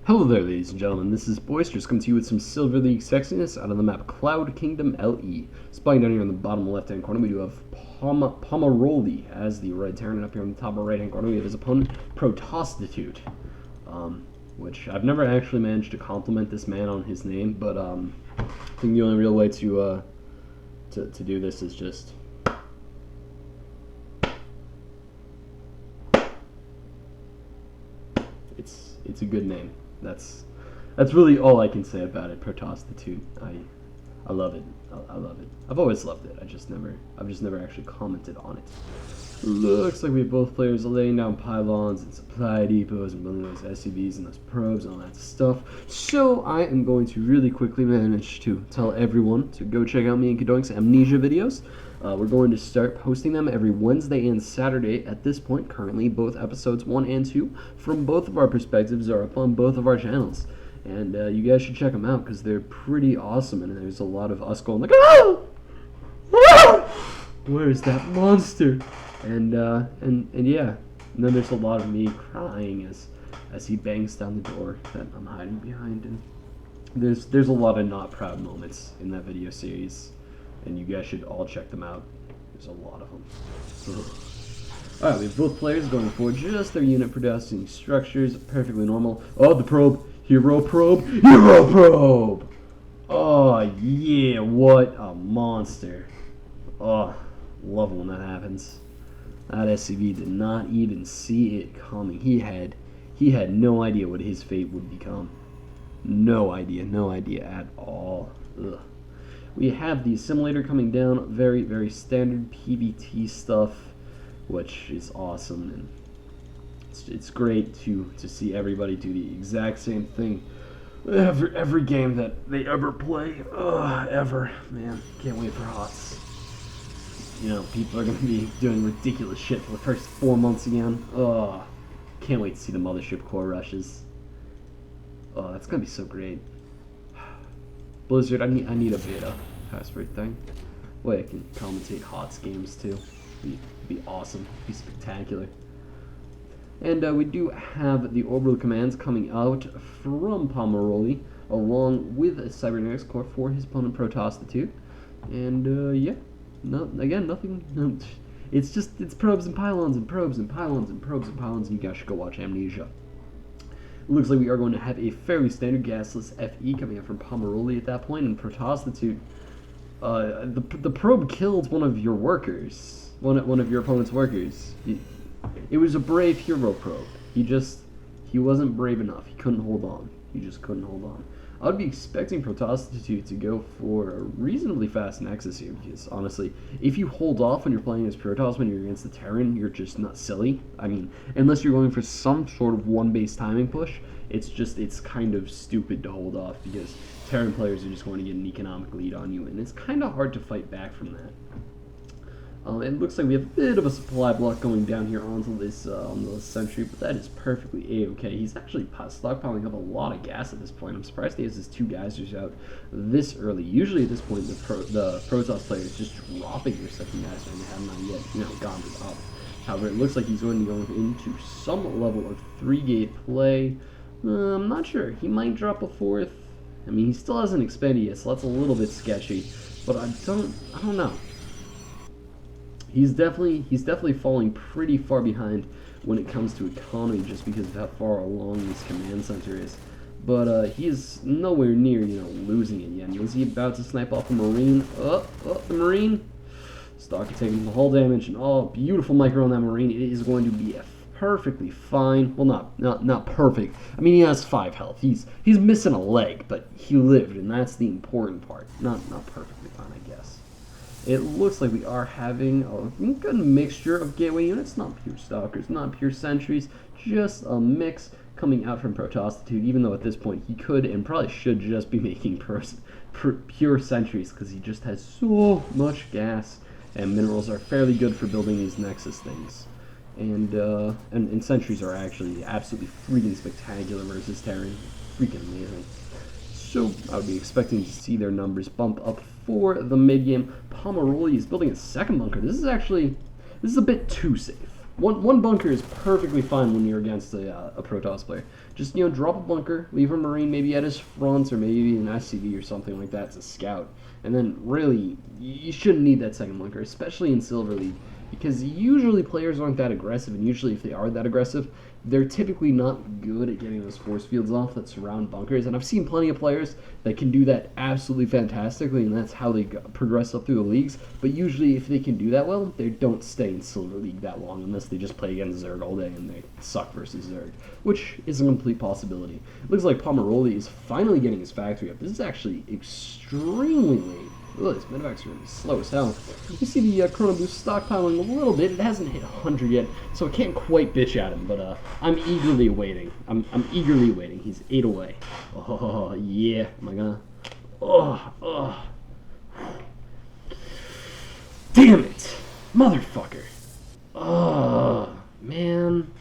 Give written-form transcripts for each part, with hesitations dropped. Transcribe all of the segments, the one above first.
Hello there, ladies and gentlemen. This is Boisterous coming to you with some Silver League Sexiness out of the map Cloud Kingdom LE. Spying down here in the bottom left-hand corner, we do have Pomarolli as the red Terran, and up here on the top right-hand corner, we have his opponent, Protostitute. Which I've never actually managed to compliment this man on his name, but I think the only real way to do this is just it's a good name. That's really all I can say about it. Protostitute. I love it. I love it. I've always loved it. I've just never actually commented on it. Looks like we have both players laying down pylons and supply depots and building those SCVs and those probes and all that stuff. So I am going to really quickly manage to tell everyone to go check out me and Kadoink's Amnesia videos. We're going to start posting them every Wednesday and Saturday at this point. Currently, both episodes 1 and 2 from both of our perspectives are up on both of our channels. And you guys should check them out because they're pretty awesome. And there's a lot of us going like, "Oh! Ah! Where is that monster?" And yeah. And then there's a lot of me crying as he bangs down the door that I'm hiding behind. And there's a lot of not proud moments in that video series. And you guys should all check them out. There's a lot of them. Alright, we have both players going for just their unit producing structures. Perfectly normal. Oh, the probe. Hero probe. Hero probe! Oh, yeah. What a monster. Oh, love it when that happens. That SCV did not even see it coming. He had no idea what his fate would become. No idea at all. Ugh. We have the assimilator coming down, very, very standard PvT stuff, which is awesome, and it's great to see everybody do the exact same thing every game that they ever play, ever. Man, can't wait for HOTS. You know, people are going to be doing ridiculous shit for the first 4 months again. Can't wait to see the Mothership core rushes. That's going to be so great. Blizzard, I need a beta password thing. Way I can commentate HOTS games too. Be awesome. Be spectacular. And we do have the orbital commands coming out from Pomarolli, along with a cybernetics core for his opponent Protostitute. And yeah, nothing. No, it's probes and pylons and probes and pylons and probes and pylons. And you guys should go watch Amnesia. It looks like we are going to have a fairly standard gasless FE coming up from Pomarolli at that point, and Protostitute. The probe killed one of your workers, one of your opponent's workers. It was a brave hero probe. He wasn't brave enough. He couldn't hold on. He just couldn't hold on. I would be expecting Protostitute to go for a reasonably fast Nexus here, because honestly, if you hold off when you're playing as Protoss when you're against the Terran, you're just not silly. I mean, unless you're going for some sort of one-base timing push, it's kind of stupid to hold off, because Terran players are just going to get an economic lead on you, and it's kind of hard to fight back from that. It looks like we have a bit of a supply block going down here onto this on the sentry, but that is perfectly a-okay. He's actually stockpiling up a lot of gas at this point. I'm surprised he has his 2 geysers out this early. Usually at this point, the Protoss player is just dropping their second geyser, and they have not yet, gone to the top. However, it looks like he's going to go into some level of 3-gate play. I'm not sure. He might drop a 4th. I mean, he still hasn't expanded yet, so that's a little bit sketchy. But I don't know. He's definitely falling pretty far behind when it comes to economy, just because of how far along this command center is. But he is nowhere near, losing it yet. And is he about to snipe off the Marine? The Marine! Stalker taking the hull damage, and beautiful micro on that Marine. It is going to be a perfectly fine. Well, not perfect. I mean, he has 5 health. He's missing a leg, but he lived, and that's the important part. Not perfectly fine, I guess. It looks like we are having a good mixture of gateway units, not pure stalkers, not pure sentries, just a mix coming out from Protostitute, even though at this point he could and probably should just be making pure sentries, because he just has so much gas, and minerals are fairly good for building these Nexus things. And sentries are actually absolutely freaking spectacular versus Terran. Freaking amazing. So I would be expecting to see their numbers bump up for the mid game. Pomarolli is building a second bunker. This is a bit too safe. One bunker is perfectly fine when you're against a Protoss player. Just, drop a bunker, leave a Marine maybe at his front, or maybe an SCV or something like that to scout. And then, really, you shouldn't need that second bunker, especially in Silver League, because usually players aren't that aggressive, and usually if they are that aggressive, they're typically not good at getting those force fields off that surround bunkers. And I've seen plenty of players that can do that absolutely fantastically, and that's how they progress up through the leagues. But usually, if they can do that well, they don't stay in Silver League that long unless they just play against Zerg all day and they suck versus Zerg, which is a complete possibility. It looks like Pomarolli is finally getting his factory up. This is actually extremely late. Ugh, this medevacs are going to be slow as hell. You see the Chrono Boost stockpiling a little bit. It hasn't hit 100 yet, so I can't quite bitch at him, but I'm eagerly waiting. I'm eagerly waiting. He's 8 away. Oh, yeah. Am I gonna... Oh. Damn it! Motherfucker. Oh, man.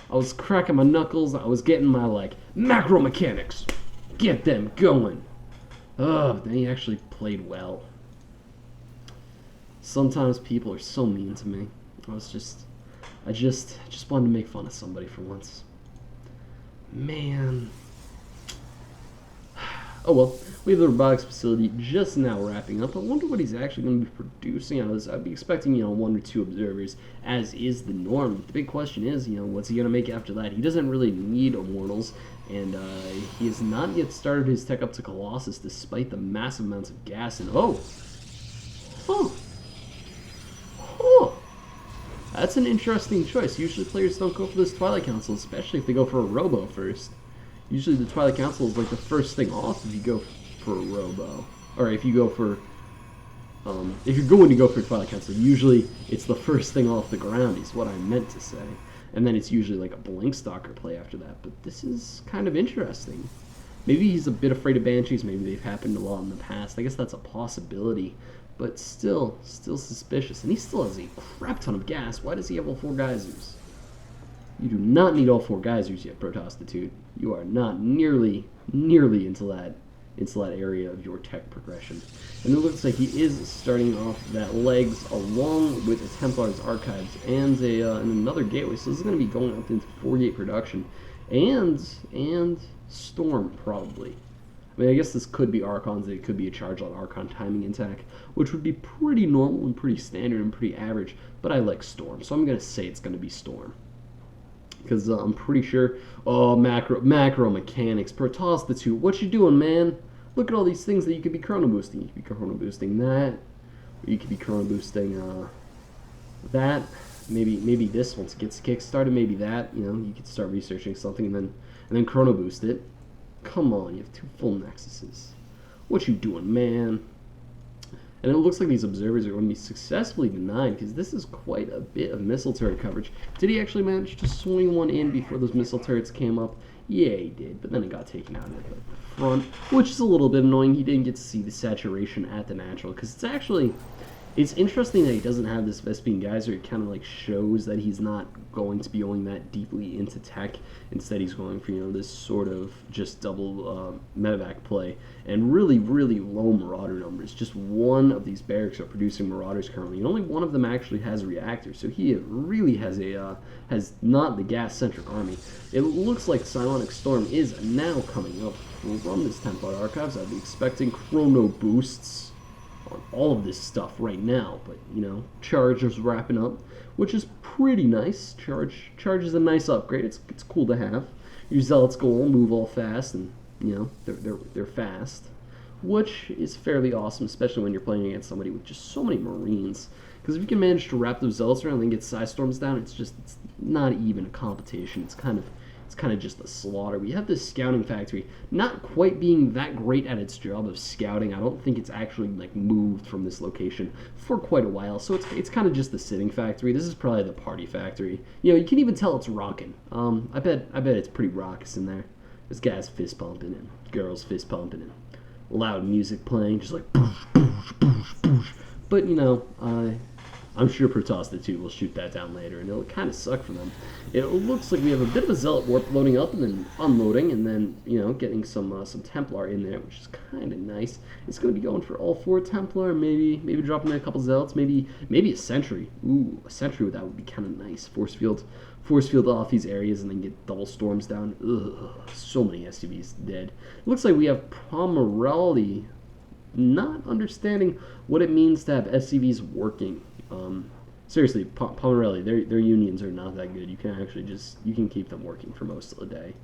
I was cracking my knuckles. I was getting my, macro mechanics. Get them going. Then he actually played well. Sometimes people are so mean to me. I just wanted to make fun of somebody for once. Man. Oh well, we have the robotics facility just now wrapping up. I wonder what he's actually going to be producing out of this. I'd be expecting, 1 or 2 observers, as is the norm. The big question is, what's he going to make after that? He doesn't really need immortals, and he has not yet started his tech up to Colossus, despite the massive amounts of gas. And that's an interesting choice. Usually players don't go for this Twilight Council, especially if they go for a Robo first. Usually the Twilight Council is the first thing off if you go for a Robo. Or if you go for... if you're going to go for a Twilight Council, usually it's the first thing off the ground is what I meant to say. And then it's usually a Blink Stalker play after that. But this is kind of interesting. Maybe he's a bit afraid of Banshees. Maybe they've happened a lot in the past. I guess that's a possibility. But still suspicious. And he still has a crap ton of gas. Why does he have all 4 geysers? You do not need all 4 geysers yet, Protostitute. You are not nearly into that area of your tech progression. And it looks like he is starting off that legs along with a Templar's Archives and another gateway. So this is going to be going up into 4-gate production and Storm probably. I mean, I guess this could be Archons. It could be a charge on Archon timing attack, which would be pretty normal and pretty standard and pretty average. But I like Storm, so I'm going to say it's going to be Storm. Because I'm pretty sure... Oh, macro mechanics. Protostitute, what you doing, man? Look at all these things that you could be chrono boosting. You could be chrono boosting that. Or you could be chrono boosting that. Maybe this once it gets kickstarted. Maybe that. You could start researching something and then chrono boost it. Come on, you have 2 full nexuses. What you doing, man? And it looks like these observers are going to be successfully denied, because this is quite a bit of missile turret coverage. Did he actually manage to swing one in before those missile turrets came up? Yeah, he did, but then it got taken out at the front, which is a little bit annoying. He didn't get to see the saturation at the natural, because it's interesting that he doesn't have this Vespene Geyser. It kind of shows that he's not going to be going that deeply into tech. Instead, he's going for this sort of just double medevac play and really low Marauder numbers. Just one of these barracks are producing Marauders currently, and only one of them actually has reactors. So he really has has not the gas-centric army. It looks like Psionic Storm is now coming up from this Templar Archives. I'd be expecting chrono boosts on all of this stuff right now, but Charge is wrapping up, which is pretty nice. Charge is a nice upgrade. It's cool to have. Your Zealots go all move all fast, and they're fast, which is fairly awesome, especially when you're playing against somebody with just so many Marines. Because if you can manage to wrap those Zealots around and then get Psystorms down, it's not even a competition. It's kind of just a slaughter. We have this scouting factory not quite being that great at its job of scouting. I don't think it's actually moved from this location for quite a while, so it's kind of just the sitting factory. This is probably the party factory. You can even tell it's rocking. I bet it's pretty raucous in there. There's guys fist pumping and girls fist pumping and loud music playing, just boosh, boosh, boosh, boosh. But I'm sure Protostitute will shoot that down later, and it'll kind of suck for them. It looks like we have a bit of a Zealot Warp loading up and then unloading, and then, you know, getting some Templar in there, which is kind of nice. It's going to be going for all 4 Templar, maybe dropping in a couple Zealots, maybe a Sentry. Ooh, a Sentry, that would be kind of nice. Force field off these areas and then get double storms down. Ugh, so many SUVs dead. It looks like we have Pomarolli not understanding what it means to have SCVs working. Seriously, Pomarolli, their unions are not that good. You can actually you can keep them working for most of the day.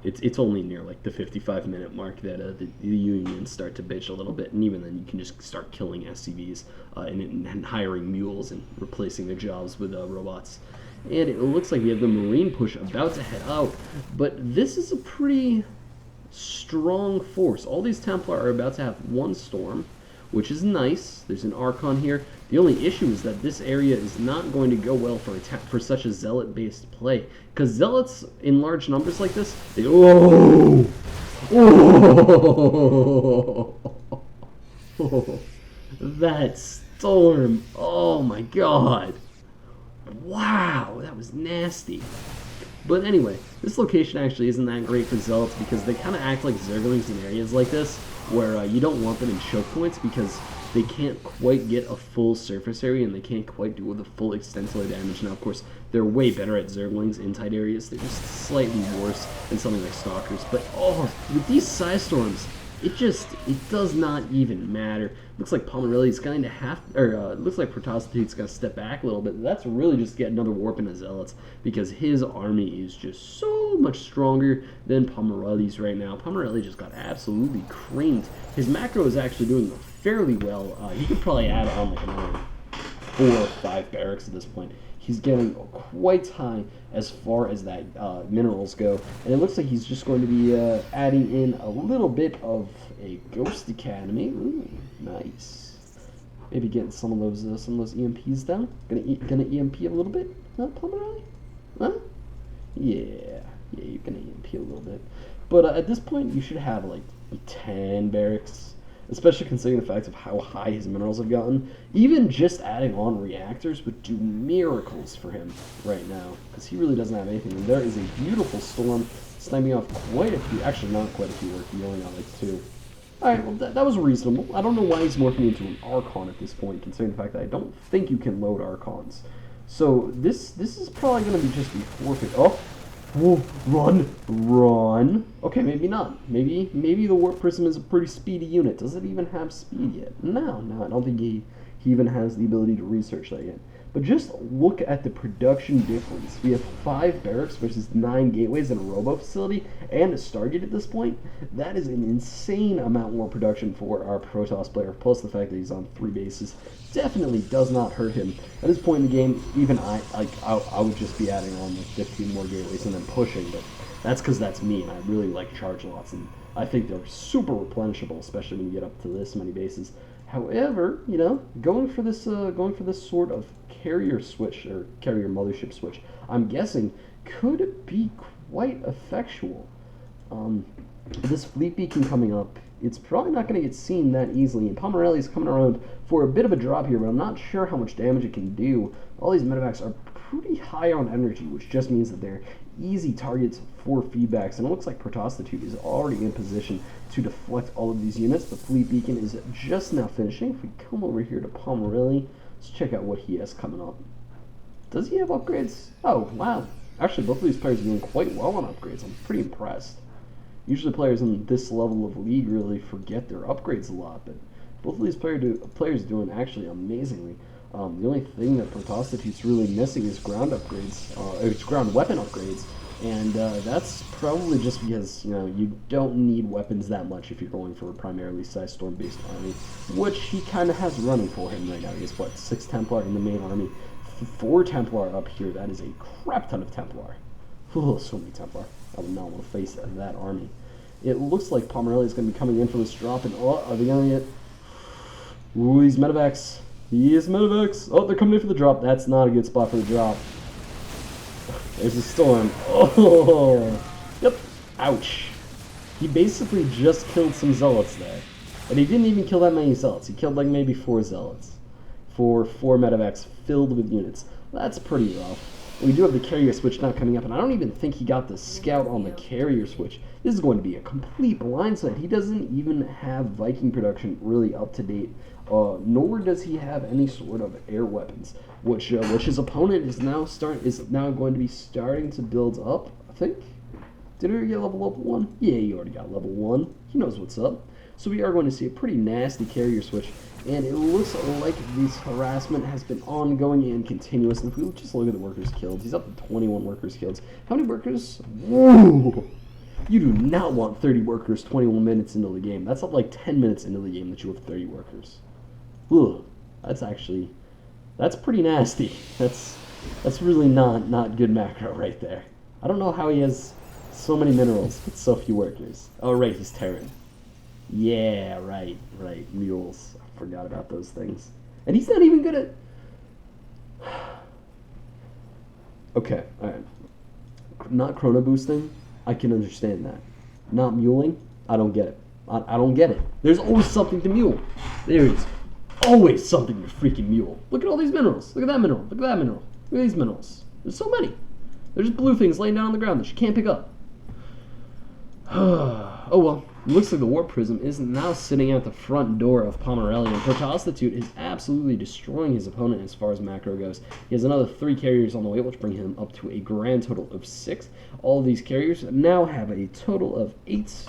It's only near like the 55-minute mark that the unions start to bitch a little bit, and even then you can just start killing SCVs and hiring mules and replacing their jobs with robots. And it looks like we have the Marine push about to head out, but this is a pretty strong force. All these Templar are about to have 1 storm, which is nice. There's an Archon here. The only issue is that this area is not going to go well for such a Zealot-based play, because Zealots in large numbers like this, they that storm! Oh my god! Wow, that was nasty. But anyway, this location actually isn't that great for Zealots because they kind of act like Zerglings in areas like this, where you don't want them in choke points because they can't quite get a full surface area and they can't quite do the full extent of their damage. Now, of course, they're way better at Zerglings in tight areas. They're just slightly worse than something like Stalkers. But, oh, with these Psy Storms, it does not even matter. Looks like Pomarolli's going to looks like Protostitute's going to step back a little bit. That's really just get another warp into Zealots because his army is just so much stronger than Pomarolli's right now. Pomarolli just got absolutely creamed. His macro is actually doing fairly well. He could probably add on like another 4 or 5 barracks at this point. He's getting quite high as far as that minerals go, and it looks like he's just going to be adding in a little bit of a Ghost Academy. Ooh, nice. Maybe getting some of those EMPs down. Gonna EMP a little bit, huh, Pomarolli? Huh? Yeah, you're gonna EMP a little bit. But at this point, you should have like 10 barracks. Especially considering the fact of how high his minerals have gotten. Even just adding on reactors would do miracles for him right now, because he really doesn't have anything. And there is a beautiful storm sniping off quite a few, actually not quite a few, he only got like 2. Alright, well that was reasonable. I don't know why he's morphing into an Archon at this point, considering the fact that I don't think you can load Archons. So this is probably going to be just be forfeit. Oh! Whoa, run. Okay, maybe not. Maybe the Warp Prism is a pretty speedy unit. Does it even have speed yet? No, I don't think he even has the ability to research that yet. But just look at the production difference. We have 5 barracks versus 9 gateways in a robo facility and a Stargate at this point. That is an insane amount more production for our Protoss player, plus the fact that he's on 3 bases. Definitely does not hurt him. At this point in the game, even I would just be adding on like 15 more gateways and then pushing, but that's because that's me, and I really like charge lots, and I think they're super replenishable, especially when you get up to this many bases. However, you know, going for this sort of carrier switch, or carrier mothership switch, I'm guessing could be quite effectual. This fleet beacon coming up, it's probably not going to get seen that easily, and Pomarolli's coming around for a bit of a drop here, but I'm not sure how much damage it can do. All these medevacs are pretty high on energy, which just means that they're easy targets for feedbacks, and it looks like Protostitute is already in position to deflect all of these units. The fleet beacon is just now finishing. If we come over here to Pomarolli, let's check out what he has coming up. Does he have upgrades? Oh, wow. Actually, both of these players are doing quite well on upgrades. I'm pretty impressed. Usually players in this level of league really forget their upgrades a lot, but both of these players are doing actually amazingly. The only thing that Protostitute's really missing is ground upgrades, it's ground weapon upgrades, and that's probably just because, you know, you don't need weapons that much if you're going for a primarily Storm-based army, which he kind of has running for him right now. He has, what, 6 Templar in the main army, 4 Templar up here. That is a crap ton of Templar. Oh, so many Templar. I would not want to face that army. It looks like Pomarolli is going to be coming in for this drop, and oh, are they going to get... Ooh, these medevacs. These medevacs. Oh, they're coming in for the drop. That's not a good spot for the drop. There's a storm. Oh, yep. Ouch. He basically just killed some Zealots there. And he didn't even kill that many Zealots. He killed like maybe 4 Zealots. for 4 medevacs filled with units. That's pretty rough. We do have the carrier switch now coming up, and I don't even think he got the scout on the carrier switch. This is going to be a complete blindside. He doesn't even have Viking production really up to date, nor does he have any sort of air weapons, which his opponent is now going to be starting to build up. I think. Did he already get level up 1? Yeah, he already got level 1. He knows what's up. So we are going to see a pretty nasty carrier switch, and it looks like this harassment has been ongoing and continuous. And if we just look at the workers killed, he's up to 21 workers killed. How many workers? Whoa! You do not want 30 workers 21 minutes into the game. That's up like 10 minutes into the game that you have 30 workers. Ugh. That's pretty nasty. That's really not good macro right there. I don't know how he has so many minerals with so few workers. Oh, right, he's Terran. Yeah, right. Mules. I forgot about those things. And he's not even good at... Okay, alright. Not chrono boosting, I can understand that. Not muling, I don't get it. I don't get it. There's always something to mule. There is always something to freaking mule. Look at all these minerals. Look at that mineral. Look at that mineral. Look at these minerals. There's so many. There's just blue things laying down on the ground that you can't pick up. Oh well. Looks like the Warp Prism is now sitting at the front door of Pomarolli, and Protostitute is absolutely destroying his opponent as far as macro goes. He has another 3 carriers on the way, which bring him up to a grand total of 6. All of these carriers now have a total of 8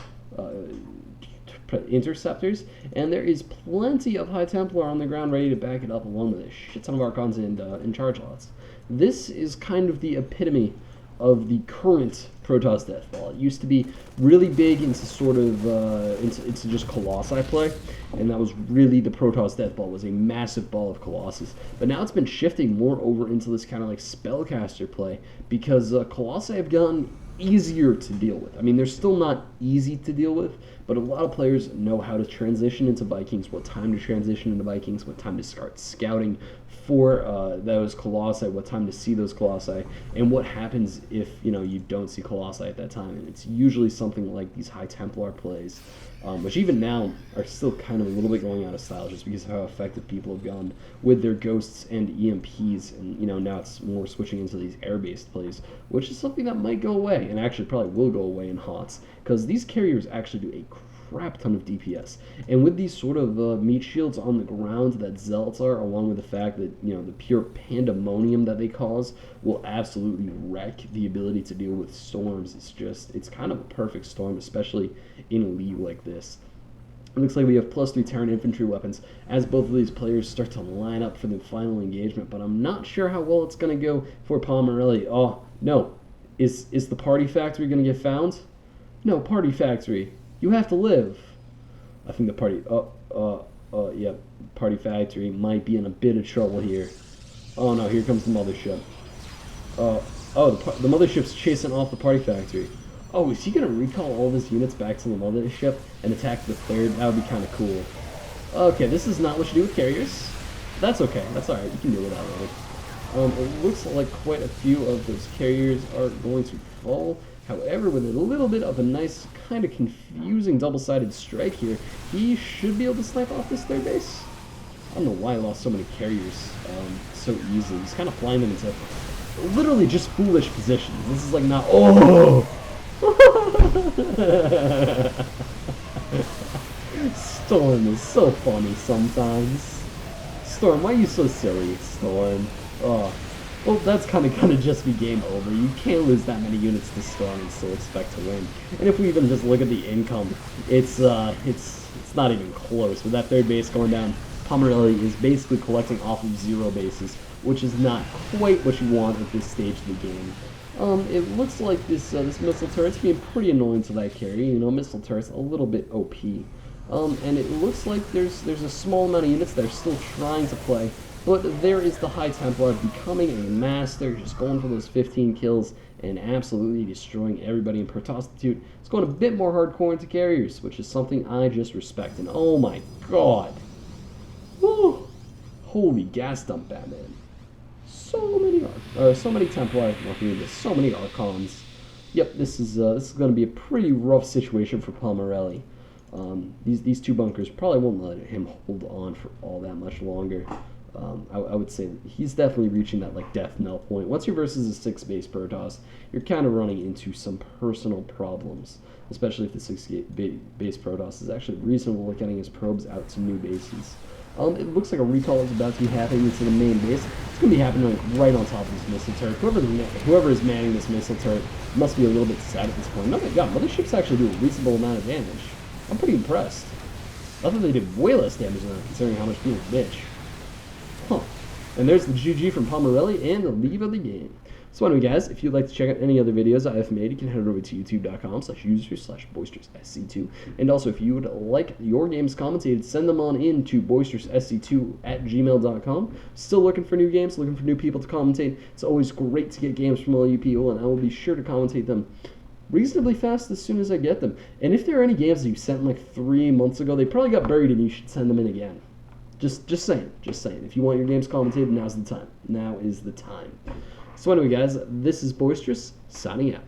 interceptors, and there is plenty of High Templar on the ground ready to back it up, along with a shit ton of Archons and charge lots. This is kind of the epitome of the current Protoss Deathball. It used to be really big into sort of into just Colossi play, and that was really the Protoss Deathball, was a massive ball of Colossus. But now it's been shifting more over into this kind of like Spellcaster play, because Colossi have gotten easier to deal with. I mean, they're still not easy to deal with, but a lot of players know how to transition into Vikings, what time to transition into Vikings, what time to start scouting for those Colossi, what time to see those Colossi, and what happens if you don't see Colossi at that time. And it's usually something like these High Templar plays, which even now are still kind of a little bit going out of style, just because of how effective people have gone with their ghosts and EMPs, and now it's more switching into these air-based plays, which is something that might go away, and actually probably will go away in HOTS, because these carriers actually do a crap ton of DPS. And with these sort of meat shields on the ground that Zealots are, along with the fact that the pure pandemonium that they cause will absolutely wreck the ability to deal with storms. It's kind of a perfect storm, especially in a league like this. It looks like we have +3 Terran infantry weapons as both of these players start to line up for the final engagement, but I'm not sure how well it's going to go for Pomarolli. Oh, no. Is the Party Factory going to get found? No, Party Factory. You have to live. I think the Party... Yep. Party Factory might be in a bit of trouble here. Oh, no, here comes the Mothership. The Mothership's chasing off the Party Factory. Oh, is he going to recall all of his units back to the Mothership and attack the third? That would be kind of cool. Okay, this is not what you do with carriers. That's okay. That's alright. You can deal with that later. It looks like quite a few of those carriers are going to fall. However, with a little bit of a nice, kind of confusing double-sided strike here, he should be able to snipe off this third base. I don't know why he lost so many carriers so easily. He's kind of flying them into literally just foolish positions. This is like not... Oh! Storm is so funny sometimes. Storm, why are you so silly, Storm? Oh. Well, that's kind of gonna just be game over. You can't lose that many units to Storm and still expect to win. And if we even just look at the income, it's not even close. With that third base going down, Pomarolli is basically collecting off of 0 bases, which is not quite what you want at this stage of the game. It looks like this missile turret's being pretty annoying to that carry. Missile turret's a little bit OP. And it looks like there's a small amount of units that are still trying to play. But there is the High Templar becoming a master, just going for those 15 kills and absolutely destroying everybody in Protostitute. It's going a bit more hardcore into carriers, which is something I just respect. And oh my god. Woo! Holy gas dump, Batman. So many Templar, so many Archons. Yep, this is going to be a pretty rough situation for Pomarolli. These 2 bunkers probably won't let him hold on for all that much longer. I would say he's definitely reaching that like death knell point. Once you're versus a 6 base Protoss, you're kind of running into some personal problems, especially if the 6 base Protoss is actually reasonable at getting his probes out to new bases. It looks like a recall is about to be happening into the main base. It's going to be happening like right on top of this missile turret. Whoever is manning this missile turret must be a little bit sad at this point. Oh my god, motherships actually do a reasonable amount of damage. I'm pretty impressed. I thought they did way less damage than that, considering how much people bitch. Huh. And there's the GG from Pomarolli and the leave of the game. So anyway, guys, if you'd like to check out any other videos I have made, you can head over to youtube.com/user/boisterous-sc2. And also, if you would like your games commentated, send them on in to boisterous-sc2@gmail.com. Still looking for new games, looking for new people to commentate. It's always great to get games from all you people, and I will be sure to commentate them reasonably fast as soon as I get them. And if there are any games that you sent like 3 months ago, they probably got buried and you should send them in again. Just saying. If you want your games commentated, now's the time. Now is the time. So anyway, guys, this is Boisterous, signing out.